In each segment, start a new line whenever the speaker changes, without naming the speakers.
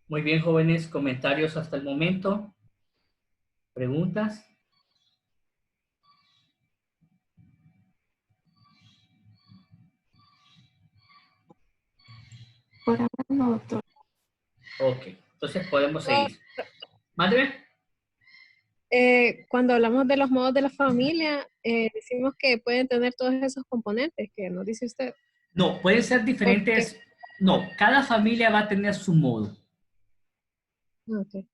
Muy bien, jóvenes, comentarios hasta el momento, preguntas.
Por ahora no, doctor.
Ok, entonces podemos seguir. Madre,
Cuando hablamos de los modos de la familia, decimos que pueden tener todos esos componentes que nos dice usted.
no, pueden ser
¿O qué?
diferentes. No, cada familia va a tener su modo.
Okay.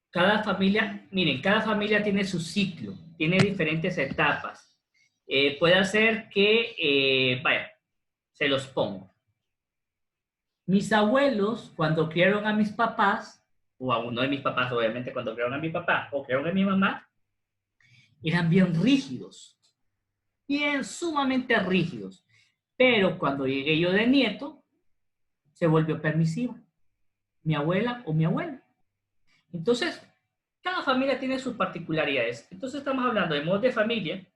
Cada familia, miren, cada familia tiene su ciclo, tiene diferentes etapas. Puede ser que, vaya, se los pongo. Mis abuelos, cuando criaron a mis papás, o a uno de mis papás, obviamente, cuando criaron a mi papá o criaron a mi mamá, eran bien rígidos, bien sumamente rígidos. Pero cuando llegué yo de nieto, se volvió permisiva. Mi abuela o mi abuelo. Entonces, cada familia tiene sus particularidades. Entonces, estamos hablando de modos de familia.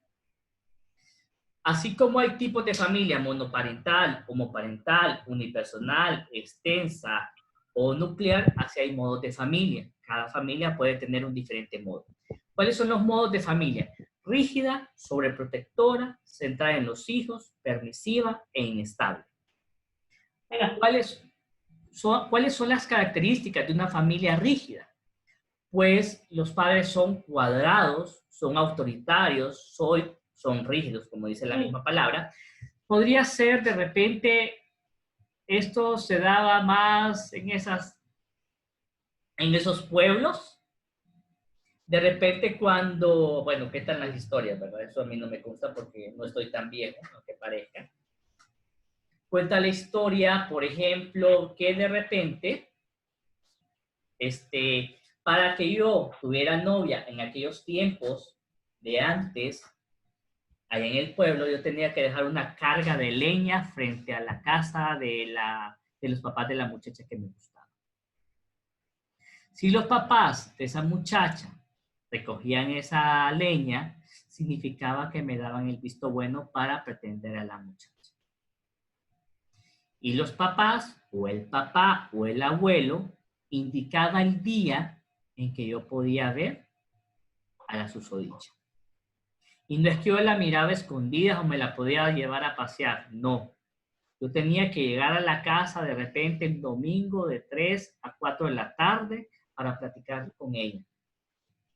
Así como hay tipos de familia monoparental, homoparental, unipersonal, extensa o nuclear, así hay modos de familia. Cada familia puede tener un diferente modo. ¿Cuáles son los modos de familia? Rígida, sobreprotectora, centrada en los hijos, permisiva e inestable. ¿Cuáles son las características de una familia rígida? Pues los padres son cuadrados, son autoritarios, son rígidos, como dice la misma palabra. Podría ser de repente, esto se daba más en esos pueblos. De repente cuando, bueno, ¿qué tal las historias, verdad? Eso a mí no me consta porque no estoy tan viejo, aunque parezca. Cuenta la historia, por ejemplo, que de repente, para que yo tuviera novia en aquellos tiempos de antes, allá en el pueblo, yo tenía que dejar una carga de leña frente a la casa de los papás de la muchacha que me gustaba. Si los papás de esa muchacha recogían esa leña, significaba que me daban el visto bueno para pretender a la muchacha. Y los papás, o el papá o el abuelo, indicaba el día en que yo podía ver a la susodicha. Y no es que yo la miraba escondida o me la podía llevar a pasear, no. Yo tenía que llegar a la casa de repente el domingo de 3 a 4 de la tarde para platicar con ella.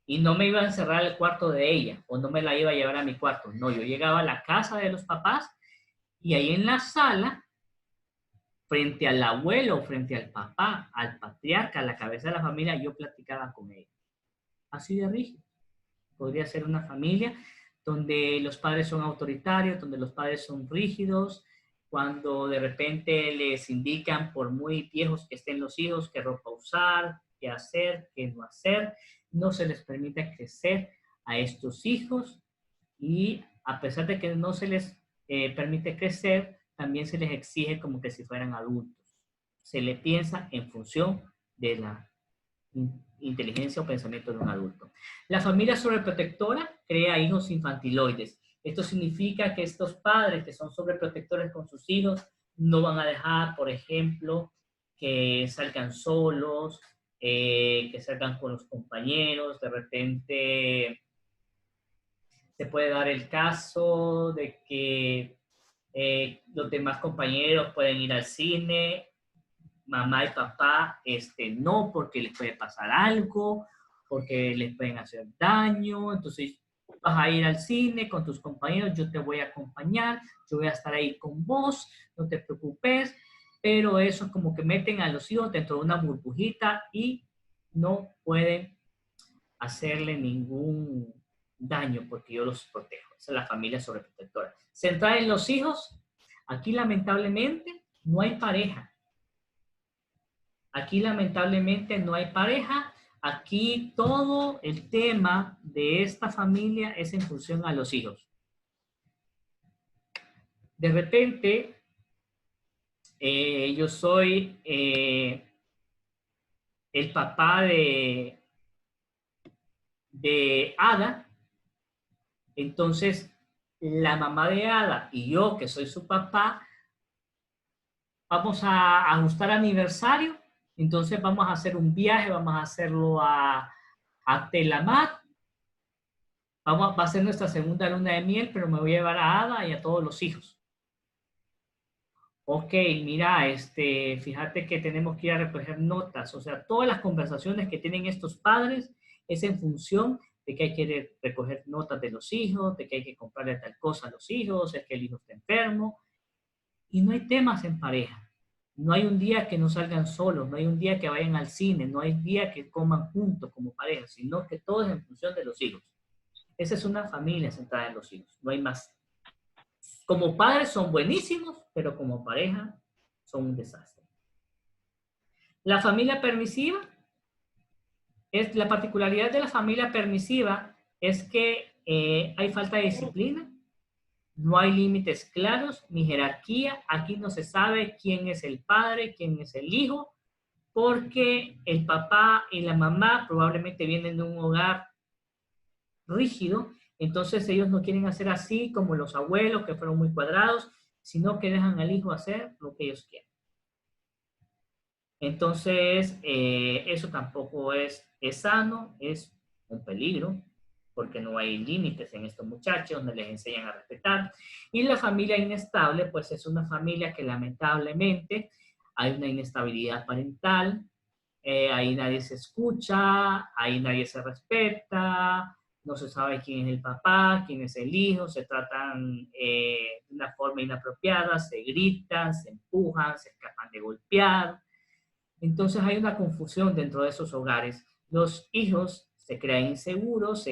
Y no me iba a encerrar al cuarto de ella o no me la iba a llevar a mi cuarto. No, yo llegaba a la casa de los papás y ahí en la sala, frente al abuelo, frente al papá, al patriarca, a la cabeza de la familia, yo platicaba con ella. Así de rígido. Podría ser una familia donde los padres son autoritarios, donde los padres son rígidos, cuando de repente les indican, por muy viejos que estén los hijos, qué ropa usar, qué hacer, qué no hacer, no se les permite crecer a estos hijos y a pesar de que no se les permite crecer, también se les exige como que si fueran adultos. Se le piensa en función de la inteligencia o pensamiento de un adulto. La familia sobreprotectora crea hijos infantiloides. Esto significa que estos padres que son sobreprotectores con sus hijos no van a dejar, por ejemplo, que salgan solos, que salgan con los compañeros. De repente se puede dar el caso de que los demás compañeros pueden ir al cine, mamá y papá no, porque les puede pasar algo, porque les pueden hacer daño. Entonces vas a ir al cine con tus compañeros, yo te voy a acompañar, yo voy a estar ahí con vos, no te preocupes. Pero eso es como que meten a los hijos dentro de una burbujita y no pueden hacerle ningún daño porque yo los protejo. Esa es la familia sobreprotectora. Centrada en los hijos, aquí lamentablemente no hay pareja. Aquí lamentablemente no hay pareja. Aquí todo el tema de esta familia es en función a los hijos. De repente, yo soy el papá de Ada. Entonces, la mamá de Ada y yo, que soy su papá, vamos a ajustar aniversario Entonces vamos a hacer un viaje, vamos a hacerlo a Telamat. Va a ser nuestra segunda luna de miel, pero me voy a llevar a Ada y a todos los hijos. Ok, mira, fíjate que tenemos que ir a recoger notas. O sea, todas las conversaciones que tienen estos padres es en función de que hay que recoger notas de los hijos, de que hay que comprarle tal cosa a los hijos, es que el hijo está enfermo. Y no hay temas en pareja. No hay un día que no salgan solos, no hay un día que vayan al cine, no hay un día que coman juntos como pareja, sino que todo es en función de los hijos. Esa es una familia centrada en los hijos, no hay más. Como padres son buenísimos, pero como pareja son un desastre. La familia permisiva, la particularidad de la familia permisiva es que hay falta de disciplina, no hay límites claros ni jerarquía. Aquí no se sabe quién es el padre, quién es el hijo, porque el papá y la mamá probablemente vienen de un hogar rígido, entonces ellos no quieren hacer así como los abuelos que fueron muy cuadrados, sino que dejan al hijo hacer lo que ellos quieren. Entonces, eso tampoco es sano, es un peligro, porque no hay límites en estos muchachos, no les enseñan a respetar. Y la familia inestable, pues es una familia que lamentablemente hay una inestabilidad parental, ahí nadie se escucha, ahí nadie se respeta, no se sabe quién es el papá, quién es el hijo, se tratan de una forma inapropiada, se gritan, se empujan, se escapan de golpear. Entonces hay una confusión dentro de esos hogares. Los hijos se crean inseguros,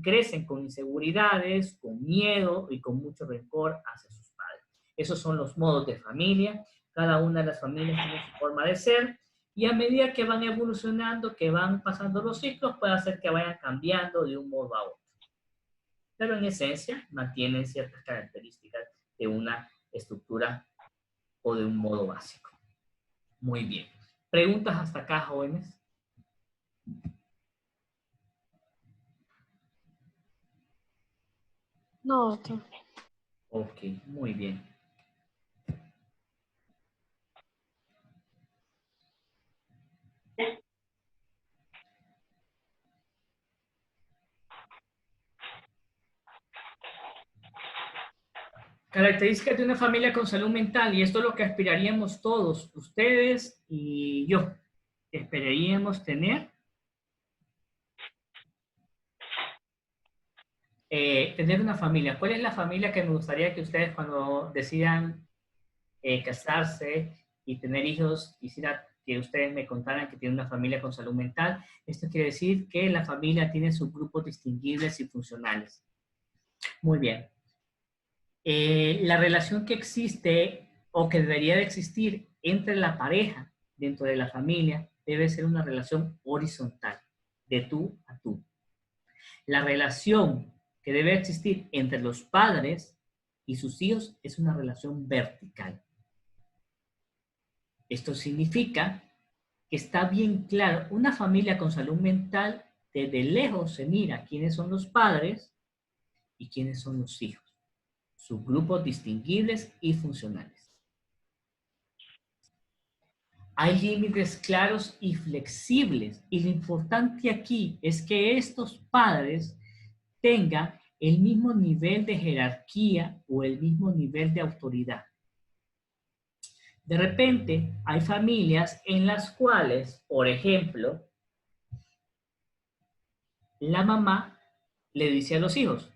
crecen con inseguridades, con miedo y con mucho rencor hacia sus padres. Esos son los modos de familia. Cada una de las familias tiene su forma de ser y a medida que van evolucionando, que van pasando los ciclos, puede hacer que vayan cambiando de un modo a otro. Pero en esencia mantienen ciertas características de una estructura o de un modo básico. Muy bien. ¿Preguntas hasta acá, jóvenes?
No, doctor.
Ok, muy bien. Características de una familia con salud mental, y esto es lo que aspiraríamos todos, ustedes y yo. Esperaríamos tener una familia. ¿Cuál es la familia que me gustaría que ustedes cuando decidan casarse y tener hijos, quisiera que ustedes me contaran que tienen una familia con salud mental? Esto quiere decir que la familia tiene sus grupos distinguibles y funcionales. Muy bien. La relación que existe o que debería de existir entre la pareja dentro de la familia debe ser una relación horizontal, de tú a tú. La relación que debe existir entre los padres y sus hijos es una relación vertical. Esto significa que está bien claro, una familia con salud mental, desde lejos se mira quiénes son los padres y quiénes son los hijos, sus grupos distinguibles y funcionales. Hay límites claros y flexibles, y lo importante aquí es que estos padres tengan el mismo nivel de jerarquía o el mismo nivel de autoridad. De repente, hay familias en las cuales, por ejemplo, la mamá le dice a los hijos,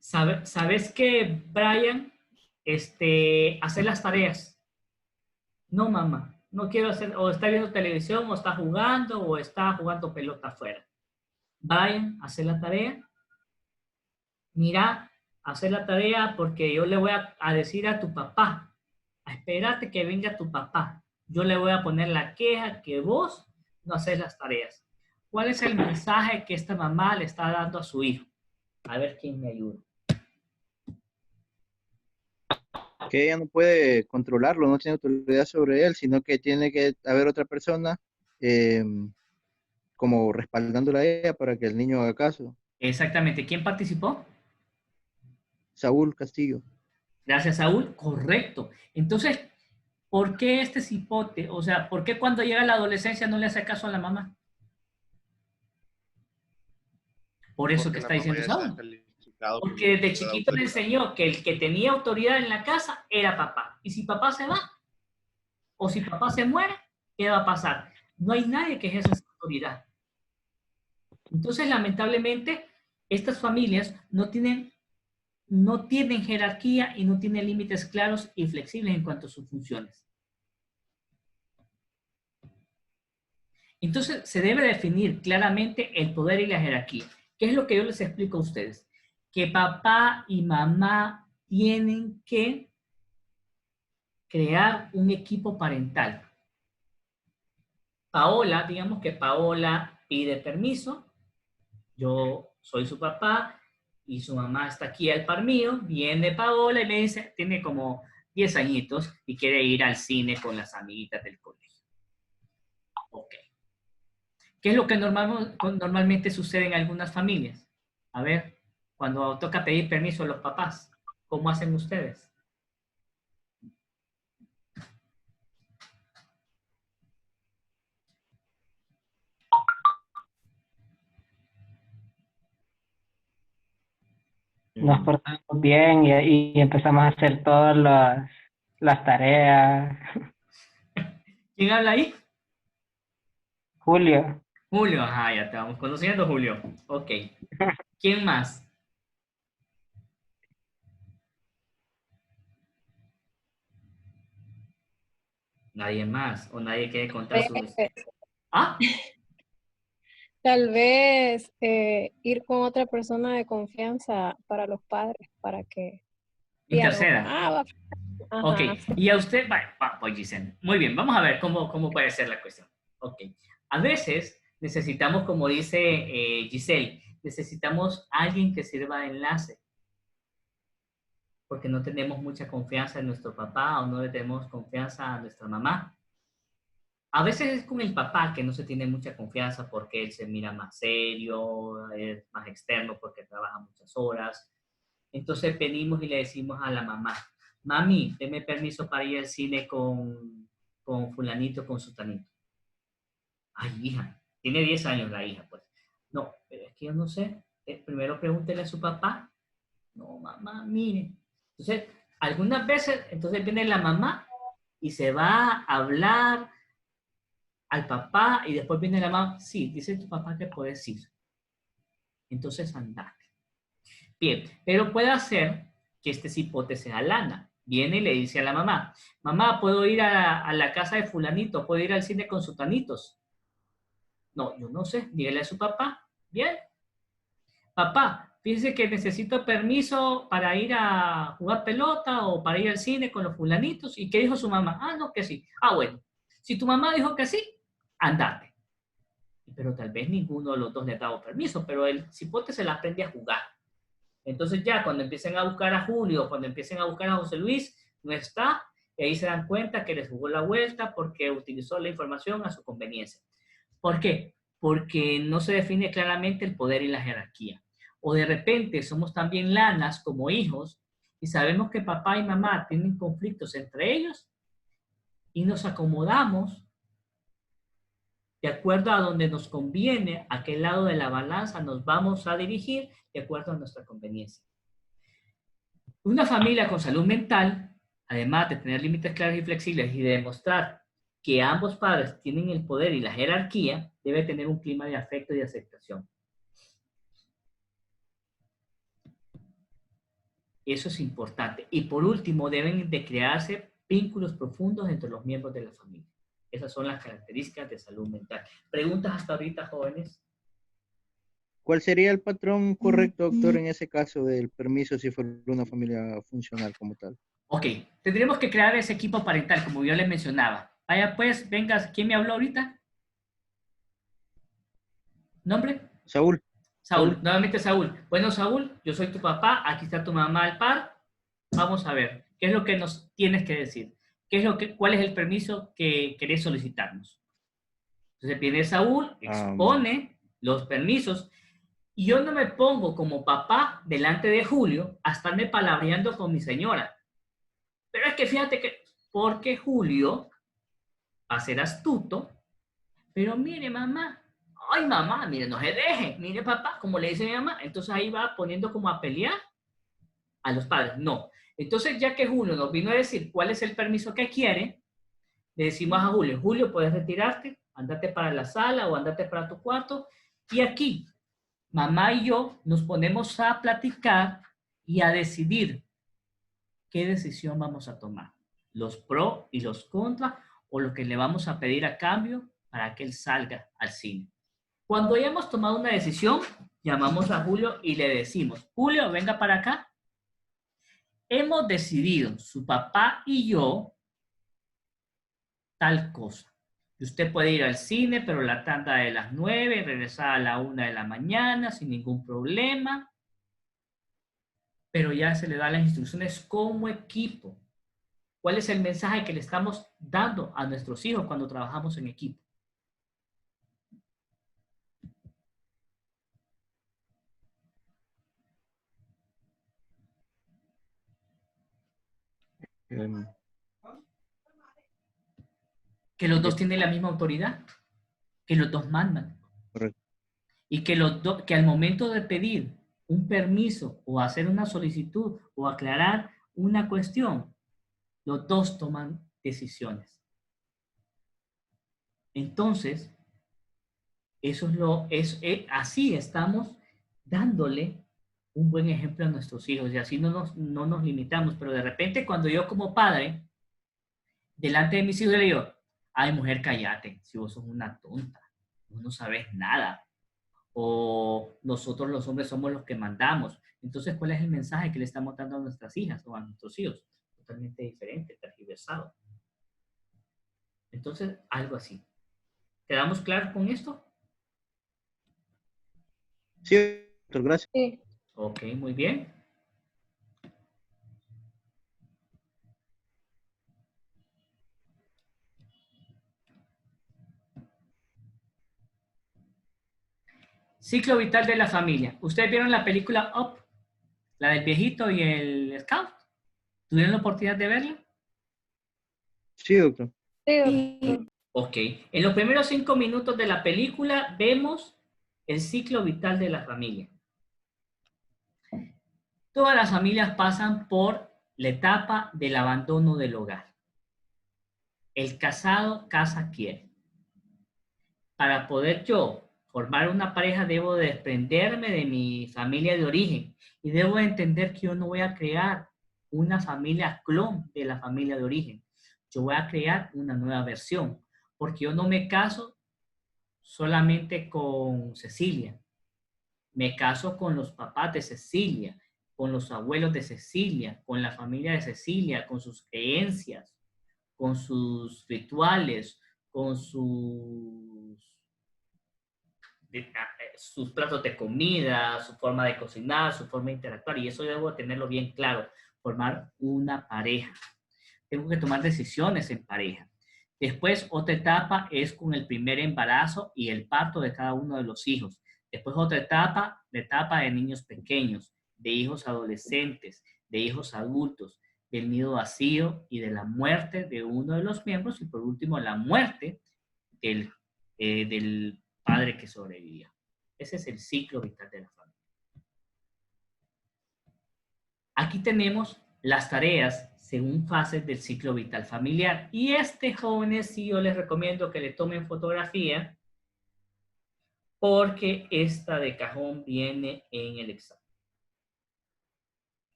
¿sabes qué, Brian? Hacer las tareas. No, mamá, no quiero hacer, o está viendo televisión, o está jugando pelota afuera. Brian, hacer la tarea. Mira, hacer la tarea porque yo le voy a decir a tu papá, espérate que venga tu papá. Yo le voy a poner la queja que vos no haces las tareas. ¿Cuál es el mensaje que esta mamá le está dando a su hijo? A ver quién me ayuda.
Que ella no puede controlarlo, no tiene autoridad sobre él, sino que tiene que haber otra persona eh, como respaldándola a ella para que el niño haga caso.
Exactamente. ¿Quién participó?
Saúl Castillo.
Gracias, Saúl. Correcto. Entonces, ¿Por qué este cipote? O sea, ¿por qué cuando llega la adolescencia no le hace caso a la mamá? Por eso que
Porque la
está
mamá
diciendo
ya está
Saúl.
calificado como
Porque desde
figura de
chiquito le
autoridad.
enseñó que el que tenía autoridad en la casa era papá. Y si papá se va, o si papá se muere, ¿qué va a pasar? No hay nadie que ejerza esa autoridad. Entonces, lamentablemente, estas familias no tienen jerarquía y no tienen límites claros y flexibles en cuanto a sus funciones. Entonces, se debe definir claramente el poder y la jerarquía. ¿Qué es lo que yo les explico a ustedes? Que papá y mamá tienen que crear un equipo parental. Paola, digamos que Paola pide permiso, yo soy su papá y su mamá está aquí al par mío, viene Paola y me dice, tiene como 10 añitos y quiere ir al cine con las amiguitas del colegio. Ok. ¿Qué es lo que normalmente sucede en algunas familias? A ver, cuando toca pedir permiso a los papás, ¿cómo hacen ustedes?
Nos portamos bien y empezamos a hacer todas las tareas.
¿Quién habla ahí?
Julio,
Julio, ajá, ya te vamos conociendo, Julio. Ok. ¿Quién más? Nadie más, o nadie quiere contar sus... ¿Ah?
Tal vez ir con otra persona de confianza para los padres, para que digan,
Interceda.
va.
Ok,
Ajá.
y a usted, pues Giselle, muy bien, vamos a ver cómo puede ser la cuestión. Ok, a veces necesitamos, como dice Giselle, necesitamos alguien que sirva de enlace, porque no tenemos mucha confianza en nuestro papá o no le tenemos confianza a nuestra mamá. A veces es con el papá que no se tiene mucha confianza porque él se mira más serio, es más externo porque trabaja muchas horas. Entonces venimos y le decimos a la mamá, mami, deme permiso para ir al cine con fulanito, con sutanito. Ay, hija, tiene 10 años la hija, pues. No, pero es que yo no sé. Primero pregúntele a su papá. No, mamá, mire. Entonces, algunas veces, entonces viene la mamá y se va a hablar al papá y después viene la mamá. Sí, dice tu papá que puedes ir. Entonces, andate. Bien, pero puede hacer que este cipote sea lana. Viene y le dice a la mamá, mamá, ¿puedo ir a la casa de fulanito? ¿Puedo ir al cine con sutanitos? No, yo no sé, dígale a su papá. Bien. Papá, fíjese que necesito permiso para ir a jugar pelota o para ir al cine con los fulanitos. ¿Y qué dijo su mamá? Ah, no, que sí. Ah, bueno. Si tu mamá dijo que sí, andate. Pero tal vez ninguno de los dos le ha dado permiso, pero el cipote se la aprende a jugar. Entonces ya cuando empiecen a buscar a Julio, cuando empiecen a buscar a José Luis, no está, y ahí se dan cuenta que les jugó la vuelta porque utilizó la información a su conveniencia. ¿Por qué? Porque no se define claramente el poder y la jerarquía. O de repente somos también lanas como hijos y sabemos que papá y mamá tienen conflictos entre ellos y nos acomodamos de acuerdo a donde nos conviene, a qué lado de la balanza nos vamos a dirigir de acuerdo a nuestra conveniencia. Una familia con salud mental, además de tener límites claros y flexibles y de demostrar que ambos padres tienen el poder y la jerarquía, debe tener un clima de afecto y de aceptación. Eso es importante. Y por último, deben de crearse vínculos profundos entre los miembros de la familia. Esas son las características de salud mental. ¿Preguntas hasta ahorita, jóvenes?
¿Cuál sería el patrón correcto, doctor, en ese caso del permiso si fuera una familia funcional como tal?
Ok, tendríamos que crear ese equipo parental, como yo les mencionaba. Vaya pues, venga, ¿quién me habló ahorita? ¿Nombre?
Saúl.
Saúl, nuevamente Saúl. Bueno, Saúl, yo soy tu papá, aquí está tu mamá al par. Vamos a ver, ¿qué es lo que nos tienes que decir? ¿Cuál es el permiso que querés solicitarnos? Entonces viene Saúl, expone los permisos, y yo no me pongo como papá delante de Julio a estarme palabreando con mi señora. Pero es que fíjate que porque Julio va a ser astuto, pero mire mamá, ay mamá, mire, no se deje, mire papá, como le dice mi mamá, entonces ahí va poniendo como a pelear a los padres. No, entonces ya que Julio nos vino a decir cuál es el permiso que quiere, le decimos a Julio, Julio, puedes retirarte, andate para la sala o andate para tu cuarto, y aquí mamá y yo nos ponemos a platicar y a decidir qué decisión vamos a tomar, los pros y los contras, o lo que le vamos a pedir a cambio para que él salga al cine. Cuando hayamos tomado una decisión, llamamos a Julio y le decimos, Julio, venga para acá. Hemos decidido, su papá y yo, tal cosa. Y usted puede ir al cine, pero la tanda de las 9, regresar a la 1 de la mañana sin ningún problema. Pero ya se le da las instrucciones como equipo. ¿Cuál es el mensaje que le estamos dando a nuestros hijos cuando trabajamos en equipo?
Em,
Que los dos tienen la misma autoridad, que los dos mandan.
Correcto.
Y que, que al momento de pedir un permiso o hacer una solicitud o aclarar una cuestión, los dos toman decisiones. Entonces, así estamos dándole un buen ejemplo a nuestros hijos y así no nos limitamos. Pero de repente cuando yo como padre, delante de mis hijos le digo, ay mujer, cállate, si vos sos una tonta, vos no sabes nada. O nosotros los hombres somos los que mandamos. Entonces, ¿cuál es el mensaje que le estamos dando a nuestras hijas o a nuestros hijos? Totalmente diferente, tergiversado. Entonces, algo así. ¿Quedamos claros con esto?
Sí, doctor, gracias.
Sí.
Ok, muy bien. Ciclo vital de la familia. ¿Ustedes vieron la película Up? La del viejito y el scout. ¿Tuvieron la oportunidad de verla?
Sí, doctor.
Sí, doctor.
Ok. En los primeros 5 minutos de la película vemos el ciclo vital de la familia. Todas las familias pasan por la etapa del abandono del hogar. El casado casa quiere. Para poder yo formar una pareja debo de desprenderme de mi familia de origen y debo de entender que yo no voy a crear una familia clon de la familia de origen. Yo voy a crear una nueva versión porque yo no me caso solamente con Cecilia. Me caso con los papás de Cecilia, con los abuelos de Cecilia, con la familia de Cecilia, con sus creencias, con sus rituales, con sus platos de comida, su forma de cocinar, su forma de interactuar. Y eso debo tenerlo bien claro, formar una pareja. Tengo que tomar decisiones en pareja. Después, otra etapa es con el primer embarazo y el parto de cada uno de los hijos. Después, otra etapa, la etapa de niños pequeños, de hijos adolescentes, de hijos adultos, del nido vacío y de la muerte de uno de los miembros. Y por último, la muerte del padre que sobrevivía. Ese es el ciclo vital de la familia. Aquí tenemos las tareas según fases del ciclo vital familiar. Y jóvenes, sí yo les recomiendo que le tomen fotografía porque esta de cajón viene en el examen.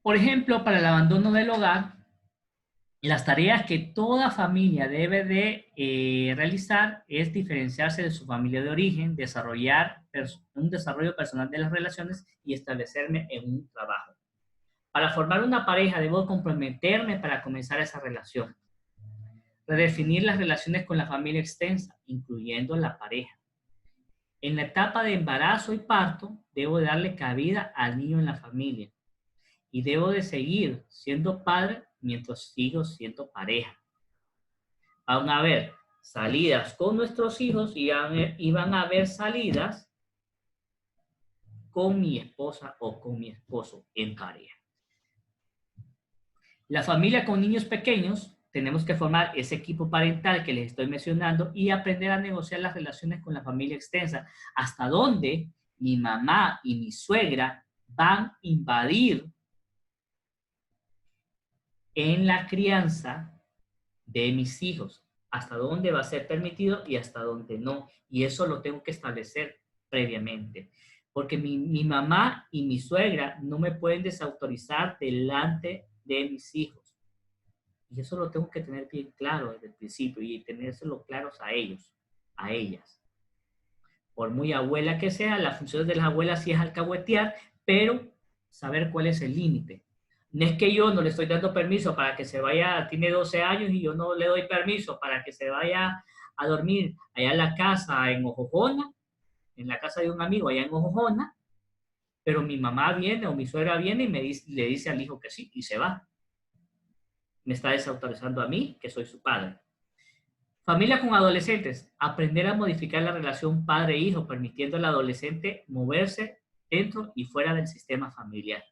Por ejemplo, para el abandono del hogar, las tareas que toda familia debe de realizar es diferenciarse de su familia de origen, desarrollar un desarrollo personal de las relaciones y establecerme en un trabajo. Para formar una pareja debo comprometerme para comenzar esa relación. Redefinir las relaciones con la familia extensa, incluyendo la pareja. En la etapa de embarazo y parto, debo darle cabida al niño en la familia. Y debo de seguir siendo padre mientras sigo siendo pareja. Van a haber salidas con nuestros hijos y van a haber salidas con mi esposa o con mi esposo en pareja. La familia con niños pequeños, tenemos que formar ese equipo parental que les estoy mencionando y aprender a negociar las relaciones con la familia extensa, hasta dónde mi mamá y mi suegra van a invadir en la crianza de mis hijos, hasta dónde va a ser permitido y hasta dónde no. Y eso lo tengo que establecer previamente, porque mi mamá y mi suegra no me pueden desautorizar delante de mis hijos. Y eso lo tengo que tener bien claro desde el principio y tenérselo claros a ellos, a ellas. Por muy abuela que sea, la función de las abuelas sí es alcahuetear, pero saber cuál es el límite. No es que yo no le estoy dando permiso para que se vaya, tiene 12 años y yo no le doy permiso para que se vaya a dormir allá en la casa en Ojojona, en la casa de un amigo allá en Ojojona, pero mi mamá viene o mi suegra viene y le dice al hijo que sí y se va. Me está desautorizando a mí, que soy su padre. Familia con adolescentes. Aprender a modificar la relación padre-hijo, permitiendo al adolescente moverse dentro y fuera del sistema familiar.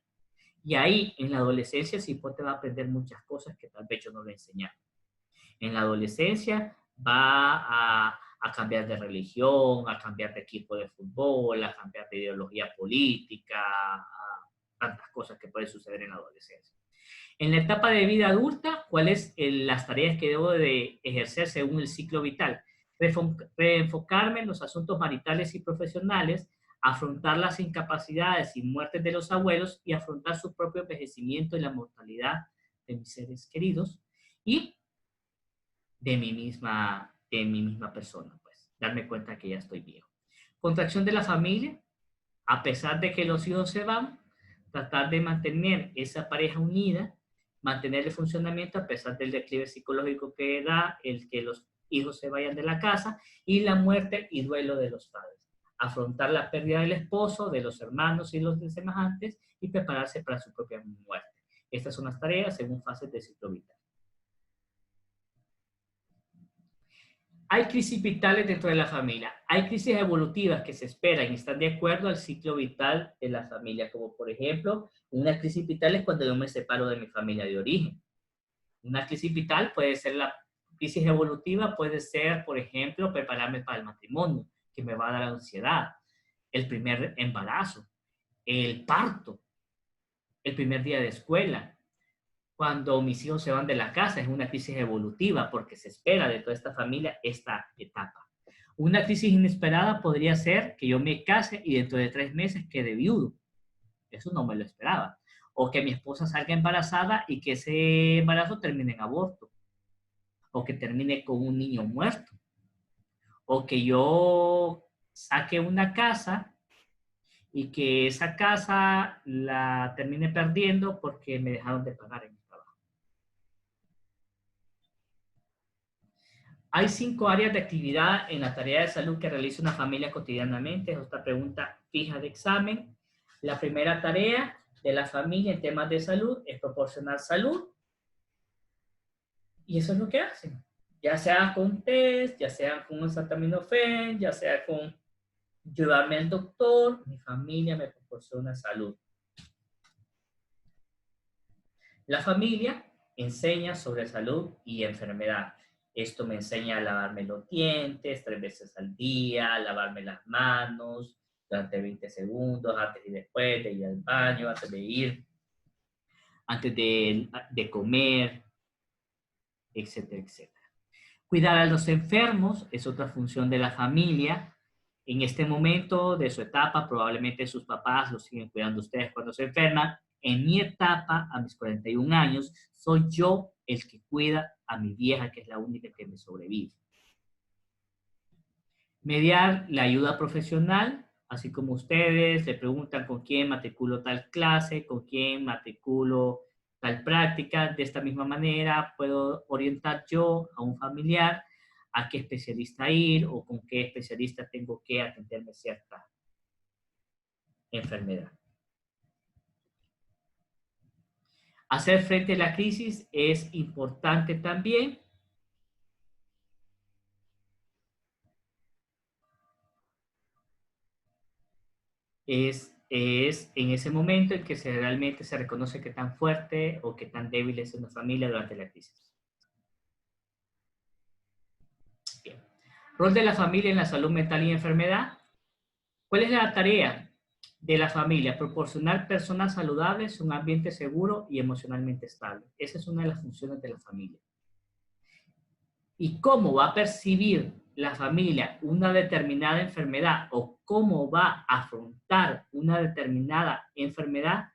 Y ahí, en la adolescencia, sí te va a aprender muchas cosas que tal vez yo no le enseñé. En la adolescencia va a cambiar de religión, a cambiar de equipo de fútbol, a cambiar de ideología política, a tantas cosas que pueden suceder en la adolescencia. En la etapa de vida adulta, ¿cuáles las tareas que debo de ejercer según el ciclo vital? Reenfocarme en los asuntos maritales y profesionales, afrontar las incapacidades y muertes de los abuelos y afrontar su propio envejecimiento y la mortalidad de mis seres queridos y de mi misma persona, pues, darme cuenta que ya estoy viejo. Contracción de la familia, a pesar de que los hijos se van, tratar de mantener esa pareja unida, mantener el funcionamiento a pesar del declive psicológico que da el que los hijos se vayan de la casa y la muerte y duelo de los padres. Afrontar la pérdida del esposo, de los hermanos y los semejantes y prepararse para su propia muerte. Estas son las tareas según fases de ciclo vital. Hay crisis vitales dentro de la familia. Hay crisis evolutivas que se esperan y están de acuerdo al ciclo vital de la familia, como por ejemplo, una crisis vital es cuando yo me separo de mi familia de origen. Una crisis vital puede ser la crisis evolutiva, puede ser, por ejemplo, prepararme para el matrimonio, que me va a dar ansiedad, el primer embarazo, el parto, el primer día de escuela. Cuando mis hijos se van de la casa, es una crisis evolutiva porque se espera de toda esta familia esta etapa. Una crisis inesperada podría ser que yo me case y dentro de 3 meses quede viudo. Eso no me lo esperaba. O que mi esposa salga embarazada y que ese embarazo termine en aborto. O que termine con un niño muerto. O que yo saque una casa y que esa casa la termine perdiendo porque me dejaron de pagar en el trabajo. Hay 5 áreas de actividad en la tarea de salud que realiza una familia cotidianamente. Es otra pregunta fija de examen. La primera tarea de la familia en temas de salud es proporcionar salud. Y eso es lo que hacen. Ya sea con test, ya sea con un acetaminofén, ya sea con llevarme al doctor, mi familia me proporciona salud. La familia enseña sobre salud y enfermedad. Esto me enseña a lavarme los dientes 3 veces al día, a lavarme las manos durante 20 segundos, antes y después de ir al baño, antes de comer, etcétera, etcétera. Cuidar a los enfermos es otra función de la familia. En este momento de su etapa, probablemente sus papás los siguen cuidando ustedes cuando se enferman. En mi etapa, a mis 41 años, soy yo el que cuida a mi vieja, que es la única que me sobrevive. Mediar la ayuda profesional, así como ustedes le preguntan con quién matriculo tal clase, con quién matriculo tal práctica. De esta misma manera puedo orientar yo a un familiar a qué especialista ir o con qué especialista tengo que atenderme cierta enfermedad. Hacer frente a la crisis es importante también. Es es en ese momento en que realmente se reconoce qué tan fuerte o qué tan débil es una familia durante la crisis. Bien. Rol de la familia en la salud mental y enfermedad. ¿Cuál es la tarea de la familia? Proporcionar personas saludables, un ambiente seguro y emocionalmente estable. Esa es una de las funciones de la familia. ¿Y cómo va a percibir la familia una determinada enfermedad o cómo va a afrontar una determinada enfermedad?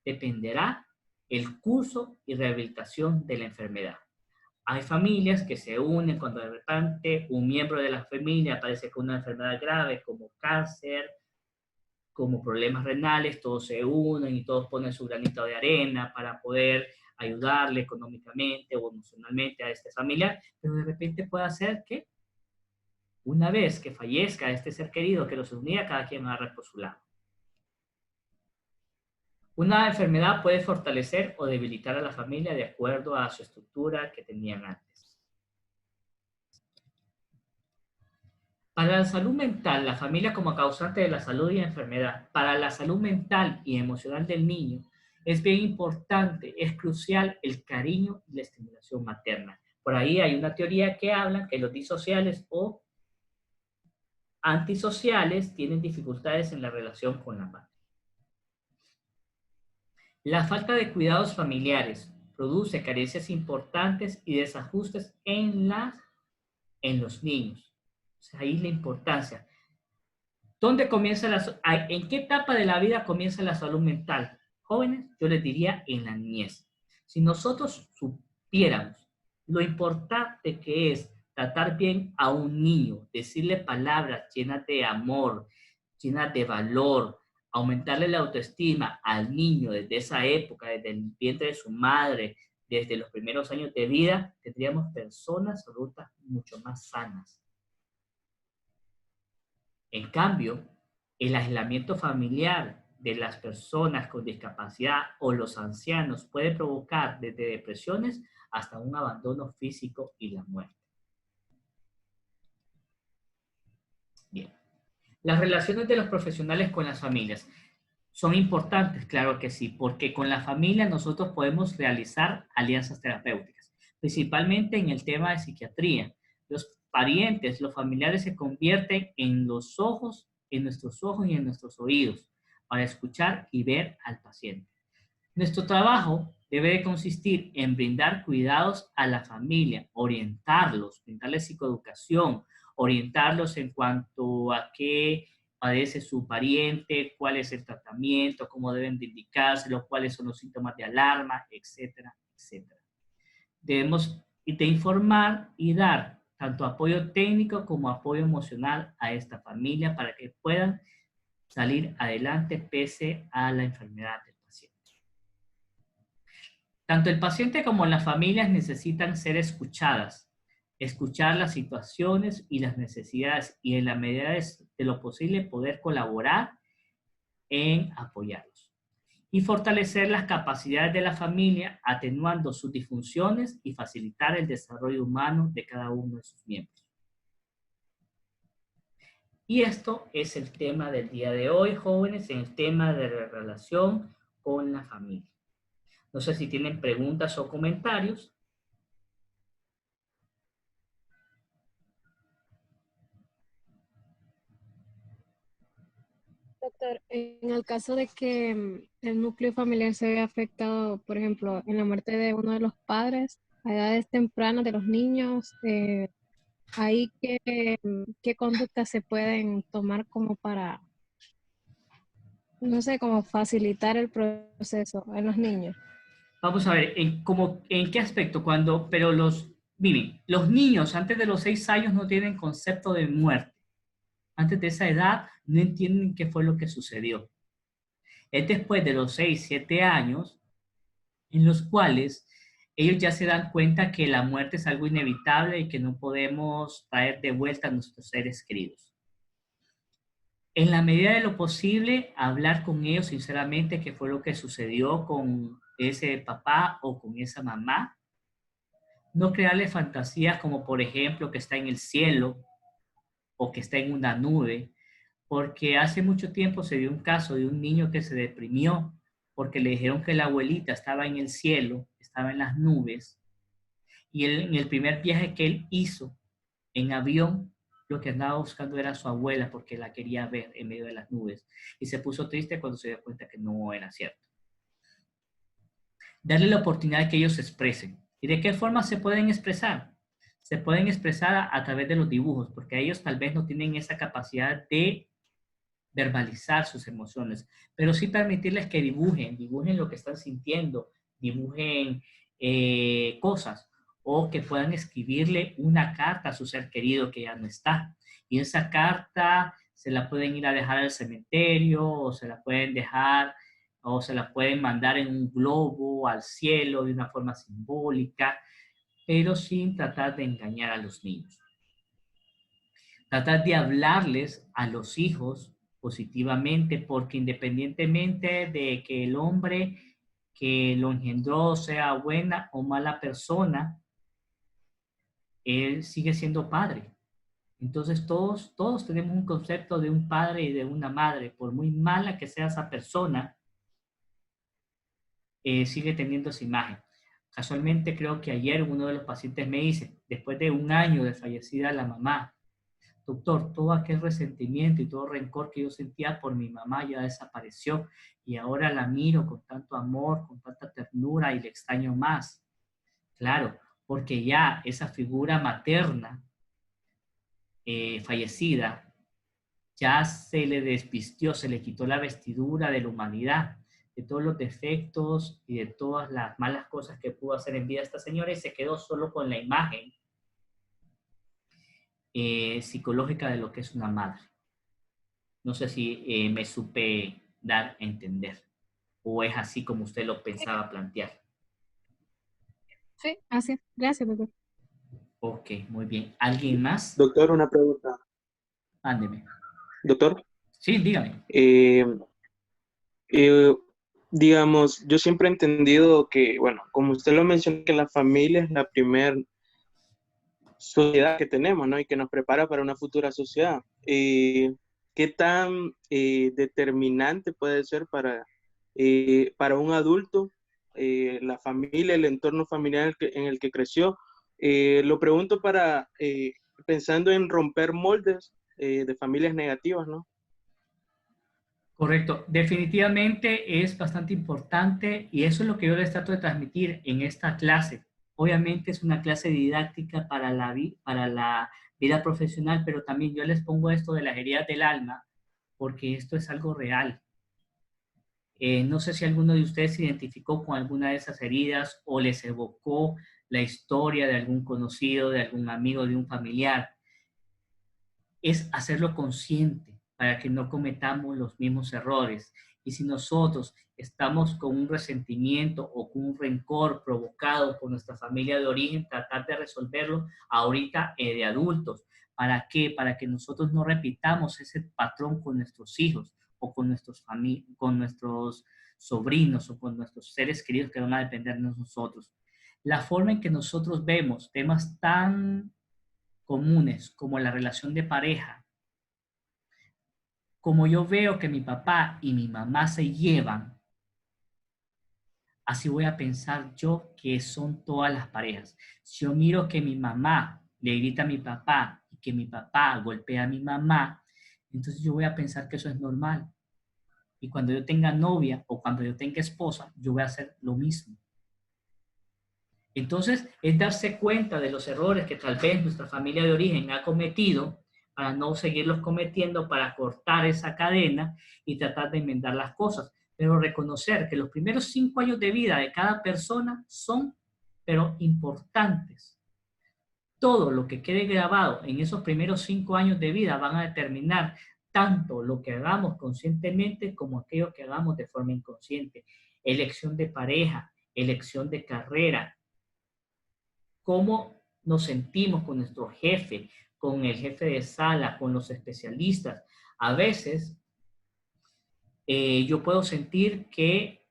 Dependerá el curso y rehabilitación de la enfermedad. Hay familias que se unen cuando de repente un miembro de la familia aparece con una enfermedad grave como cáncer, como problemas renales, todos se unen y todos ponen su granito de arena para poder ayudarle económicamente o emocionalmente a este familiar, pero de repente puede hacer que una vez que fallezca este ser querido que los unía, cada quien agarre por su lado. Una enfermedad puede fortalecer o debilitar a la familia de acuerdo a su estructura que tenían antes. Para la salud mental, la familia como causante de la salud y enfermedad, para la salud mental y emocional del niño, es bien importante, es crucial el cariño y la estimulación materna. Por ahí hay una teoría que habla que los disociales o antisociales tienen dificultades en la relación con la madre. La falta de cuidados familiares produce carencias importantes y desajustes en los niños. O sea, ahí la importancia. ¿Dónde comienza ¿En qué etapa de la vida comienza la salud mental? Jóvenes, yo les diría en la niñez. Si nosotros supiéramos lo importante que es tratar bien a un niño, decirle palabras llenas de amor, llenas de valor, aumentarle la autoestima al niño desde esa época, desde el vientre de su madre, desde los primeros años de vida, tendríamos personas adultas mucho más sanas. En cambio, el aislamiento familiar de las personas con discapacidad o los ancianos puede provocar desde depresiones hasta un abandono físico y la muerte. Bien. Las relaciones de los profesionales con las familias son importantes, claro que sí, porque con la familia nosotros podemos realizar alianzas terapéuticas, principalmente en el tema de psiquiatría. Los parientes, los familiares se convierten en los ojos, en nuestros ojos y en nuestros oídos para escuchar y ver al paciente. Nuestro trabajo debe de consistir en brindar cuidados a la familia, orientarlos, brindarles psicoeducación, orientarlos en cuanto a qué padece su pariente, cuál es el tratamiento, cómo deben de indicárselo, cuáles son los síntomas de alarma, etcétera, etcétera. Debemos de informar y dar tanto apoyo técnico como apoyo emocional a esta familia para que puedan salir adelante pese a la enfermedad del paciente. Tanto el paciente como las familias necesitan ser escuchadas, escuchar las situaciones y las necesidades y en la medida de lo posible poder colaborar en apoyarlos y fortalecer las capacidades de la familia atenuando sus disfunciones y facilitar el desarrollo humano de cada uno de sus miembros. Y esto es el tema del día de hoy, jóvenes, en el tema de la relación con la familia. No sé si tienen preguntas o comentarios.
Doctor, en el caso de que el núcleo familiar se vea afectado, por ejemplo, en la muerte de uno de los padres, a edades tempranas de los niños, ¿ahí qué conductas se pueden tomar como para, no sé, como facilitar el proceso en los niños?
Vamos a ver, ¿en qué aspecto? Miren, los niños antes de los 6 años no tienen concepto de muerte. Antes de esa edad no entienden qué fue lo que sucedió. Es después de los 6, 7 años en los cuales ellos ya se dan cuenta que la muerte es algo inevitable y que no podemos traer de vuelta a nuestros seres queridos. En la medida de lo posible, hablar con ellos sinceramente qué fue lo que sucedió con ese papá o con esa mamá. No crearle fantasías como, por ejemplo, que está en el cielo o que está en una nube porque hace mucho tiempo se dio un caso de un niño que se deprimió porque le dijeron que la abuelita estaba en el cielo, estaba en las nubes, y él, en el primer viaje que él hizo en avión, lo que andaba buscando era a su abuela porque la quería ver en medio de las nubes, y se puso triste cuando se dio cuenta que no era cierto. Darle la oportunidad de que ellos se expresen. ¿Y de qué forma se pueden expresar? Se pueden expresar a través de los dibujos, porque ellos tal vez no tienen esa capacidad de verbalizar sus emociones, pero sí permitirles que dibujen lo que están sintiendo, dibujen cosas, o que puedan escribirle una carta a su ser querido que ya no está. Y esa carta se la pueden ir a dejar al cementerio, o se la pueden dejar, o se la pueden mandar en un globo al cielo de una forma simbólica, pero sin tratar de engañar a los niños. Tratar de hablarles a los hijos positivamente, porque independientemente de que el hombre que lo engendró sea buena o mala persona, él sigue siendo padre. Entonces todos tenemos un concepto de un padre y de una madre. Por muy mala que sea esa persona, sigue teniendo esa imagen. Casualmente creo que ayer uno de los pacientes me dice, después de un año de fallecida la mamá, doctor, todo aquel resentimiento y todo rencor que yo sentía por mi mamá ya desapareció y ahora la miro con tanto amor, con tanta ternura y le extraño más. Claro, porque ya esa figura materna fallecida ya se le desvistió, se le quitó la vestidura de la humanidad, de todos los defectos y de todas las malas cosas que pudo hacer en vida esta señora y se quedó solo con la imagen psicológica de lo que es una madre. No sé si me supe dar a entender o es así como usted lo pensaba plantear.
Sí, así es. Gracias, doctor.
Ok, muy bien. ¿Alguien más?
Doctor, una pregunta.
Ándeme.
Doctor,
Sí, dígame.
eh, eh, digamos, yo siempre he entendido que, bueno, como usted lo mencionó, que la familia es la primera sociedad que tenemos, ¿no? Y que nos prepara para una futura sociedad. ¿Qué tan determinante puede ser para un adulto la familia, el entorno familiar en el que creció? Lo pregunto pensando en romper moldes de familias negativas, ¿no?
Correcto. Definitivamente es bastante importante y eso es lo que yo les trato de transmitir en esta clase. Obviamente es una clase didáctica para la vida profesional, pero también yo les pongo esto de las heridas del alma porque esto es algo real. No sé si alguno de ustedes se identificó con alguna de esas heridas o les evocó la historia de algún conocido, de algún amigo, de un familiar. Es hacerlo consciente para que no cometamos los mismos errores. Y si nosotros estamos con un resentimiento o con un rencor provocado por nuestra familia de origen, tratar de resolverlo ahorita de adultos. ¿Para qué? Para que nosotros no repitamos ese patrón con nuestros hijos o con con nuestros sobrinos o con nuestros seres queridos que van a depender de nosotros. La forma en que nosotros vemos temas tan comunes como la relación de pareja, como yo veo que mi papá y mi mamá se llevan, así voy a pensar yo que son todas las parejas. Si yo miro que mi mamá le grita a mi papá y que mi papá golpea a mi mamá, entonces yo voy a pensar que eso es normal. Y cuando yo tenga novia o cuando yo tenga esposa, yo voy a hacer lo mismo. Entonces, es darse cuenta de los errores que tal vez nuestra familia de origen ha cometido para no seguirlos cometiendo, para cortar esa cadena y tratar de enmendar las cosas. Pero reconocer que los primeros 5 años de vida de cada persona son, pero importantes. Todo lo que quede grabado en esos primeros 5 años de vida van a determinar tanto lo que hagamos conscientemente como aquello que hagamos de forma inconsciente. Elección de pareja, elección de carrera, cómo nos sentimos con nuestro jefe, con el jefe de sala, con los especialistas. A veces yo puedo sentir que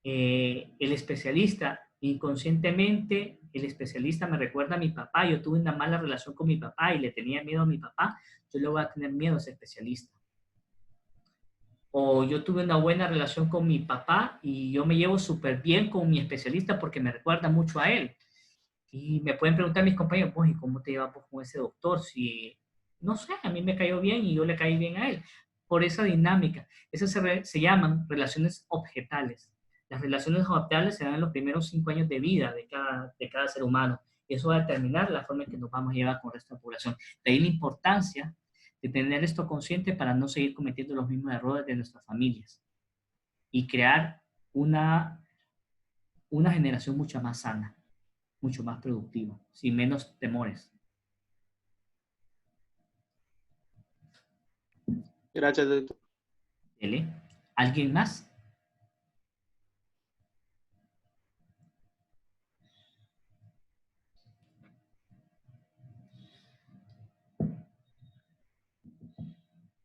el especialista, inconscientemente, el especialista me recuerda a mi papá, yo tuve una mala relación con mi papá y le tenía miedo a mi papá, yo le voy a tener miedo a ese especialista. O yo tuve una buena relación con mi papá y yo me llevo súper bien con mi especialista porque me recuerda mucho a él. Y me pueden preguntar mis compañeros, pues, ¿y cómo te llevas vos con ese doctor? Si, no sé, a mí me cayó bien y yo le caí bien a él. Por esa dinámica. Esas se llaman relaciones objetales. Las relaciones objetales se dan en los primeros 5 años de vida de cada ser humano. Y eso va a determinar la forma en que nos vamos a llevar con esta población. De ahí la importancia de tener esto consciente para no seguir cometiendo los mismos errores de nuestras familias y crear una generación mucho más sana, mucho más productiva, sin menos temores.
Gracias, doctor.
¿Dele? ¿Alguien más?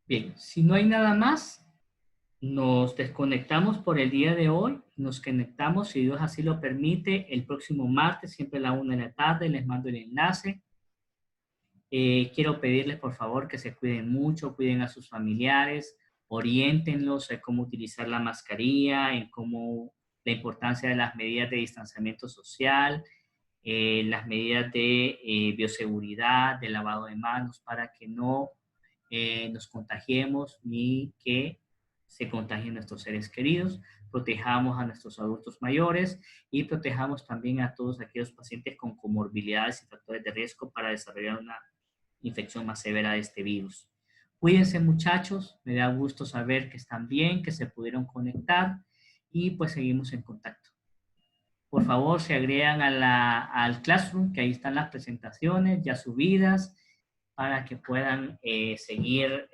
Bien, si no hay nada más, nos desconectamos por el día de hoy. Nos conectamos, si Dios así lo permite, el próximo martes, siempre a la 1 de la tarde. Les mando el enlace. Quiero pedirles, por favor, que se cuiden mucho, cuiden a sus familiares, oriéntenlos en cómo utilizar la mascarilla, en cómo la importancia de las medidas de distanciamiento social, las medidas de bioseguridad, de lavado de manos, para que no nos contagiemos ni que se contagien nuestros seres queridos. Protejamos a nuestros adultos mayores y protejamos también a todos aquellos pacientes con comorbilidades y factores de riesgo para desarrollar una infección más severa de este virus. Cuídense, muchachos, me da gusto saber que están bien, que se pudieron conectar y pues seguimos en contacto. Por favor, se agregan al Classroom, que ahí están las presentaciones ya subidas, para que puedan seguir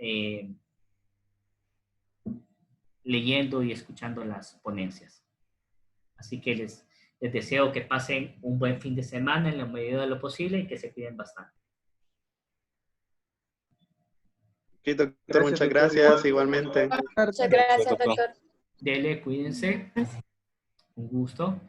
leyendo y escuchando las ponencias. Así que les deseo que pasen un buen fin de semana en la medida de lo posible y que se cuiden bastante.
Sí, doctor, muchas gracias, igualmente.
Muchas gracias, doctor.
Dele, cuídense. Un gusto.